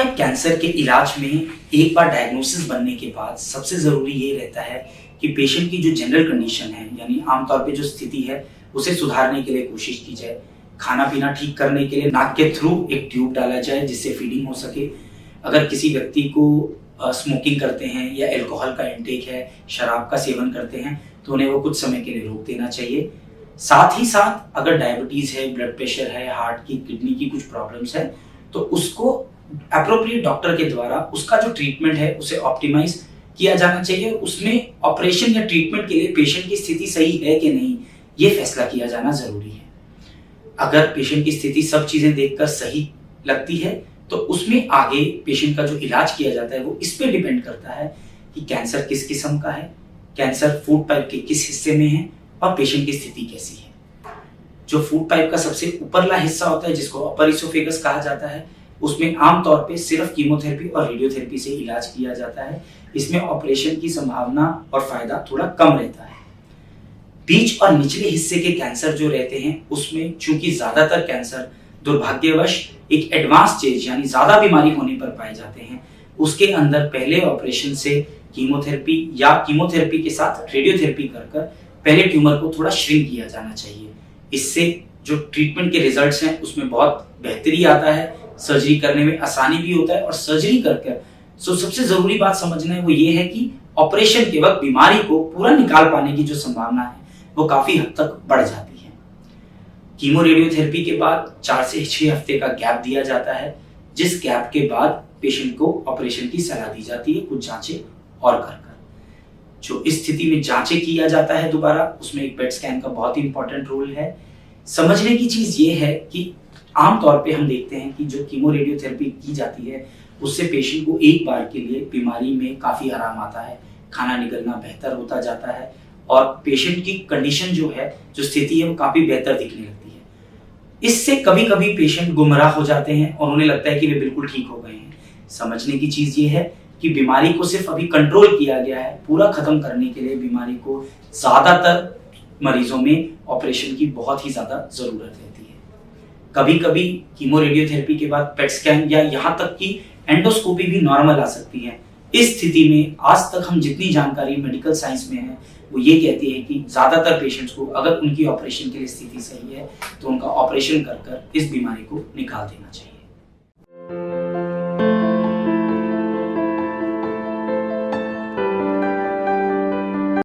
Type cancer के इलाज में एक बार डायग्नोसिस बनने के बाद सबसे ज़रूरी ये रहता है कि पेशेंट की जो जनरल कंडीशन है, यानी आमतौर पे जो स्थिति है, उसे सुधारने के लिए कोशिश की जाए। खाना पीना ठीक करने के लिए नाक के थ्रू एक ट्यूब डाला जाए जिससे फीडिंग हो सके। अगर किसी व्यक्ति को स्मोकिंग करते हैं या अल्कोहल का इंटेक है, शराब का सेवन करते हैं, तो उन्हें वो कुछ समय के लिए रोक देना चाहिए। साथ ही साथ अगर डायबिटीज़ है, ब्लड प्रेशर है, हार्ट की, किडनी की कुछ प्रॉब्लम्स है, तो उसको एप्रोप्रिएट डॉक्टर के द्वारा उसका जो ट्रीटमेंट है उसे ऑप्टिमाइज किया जाना चाहिए। उसमें ऑपरेशन या ट्रीटमेंट के लिए पेशेंट की स्थिति सही है कि नहीं, ये फैसला किया जाना जरूरी है। अगर पेशेंट की स्थिति सब चीजें देखकर सही लगती है तो उसमें आगे पेशेंट का जो इलाज किया जाता है वो इस पे डिपेंड करता है कि कैंसर किस किस्म का है, कैंसर फूड पाइप के किस हिस्से में है और पेशेंट की स्थिति कैसी है। जो फूड पाइप का सबसे ऊपरला हिस्सा होता है, जिसको अपर इसोफेगस कहा जाता है, उसमें आमतौर पे सिर्फ कीमोथेरेपी और रेडियोथेरेपी से इलाज किया जाता है। इसमें ऑपरेशन की संभावना और फायदा थोड़ा कम रहता है। बीच और निचले हिस्से के कैंसर जो रहते हैं उसमें चूंकि ज्यादातर कैंसर दुर्भाग्यवश एक एडवांस स्टेज यानी ज्यादा बीमारी होने पर पाए जाते हैं, उसके अंदर पहले ऑपरेशन से कीमोथेरेपी या कीमोथेरेपी के साथ रेडियोथेरेपी कर पहले ट्यूमर को थोड़ा श्रिंक किया जाना चाहिए। इससे जो ट्रीटमेंट के रिजल्ट्स हैं उसमें बहुत बेहतरी आता है, सर्जरी करने में आसानी भी होता है और सर्जरी करके सबसे जरूरी बात समझना है वो ये है कि ऑपरेशन के वक्त बीमारी को पूरा निकाल पाने की जो संभावना है वो काफी हद तक बढ़ जाती है। कीमो रेडियोथेरेपी के बाद 4 से 6 हफ्ते का गैप दिया जाता है, जिस गैप के बाद पेशेंट को ऑपरेशन की सलाह दी जाती है कुछ जांचें और कर। जो इस स्थिति में जांचें किया जाता है दोबारा, उसमें एक पेट स्कैन का बहुत ही इंपॉर्टेंट रोल है। समझने की चीज ये है कि आमतौर पे हम देखते हैं कि जो कीमो रेडियोथेरेपी की जाती है उससे पेशेंट को एक बार के लिए बीमारी में काफी आराम आता है, खाना निकलना बेहतर होता जाता है और पेशेंट की कंडीशन जो है, जो स्थिति है, वो काफी बेहतर दिखने लगती है। इससे कभी कभी पेशेंट गुमराह हो जाते हैं और उन्हें लगता है कि वे बिल्कुल ठीक हो गए हैं। समझने की चीज ये है कि बीमारी को सिर्फ अभी कंट्रोल किया गया है, पूरा खत्म करने के लिए बीमारी को ज्यादातर मरीजों में ऑपरेशन की बहुत ही ज्यादा जरूरत रहती है। कभी कभी कीमो रेडियोथेरेपी के बाद पेट स्कैन या यहाँ तक कि एंडोस्कोपी भी नॉर्मल आ सकती है। इस स्थिति में आज तक हम जितनी जानकारी मेडिकल साइंस में है वो ये कहती है कि ज्यादातर पेशेंट्स को अगर उनकी ऑपरेशन के लिए स्थिति सही है तो उनका ऑपरेशन कर इस बीमारी को निकाल देना चाहिए।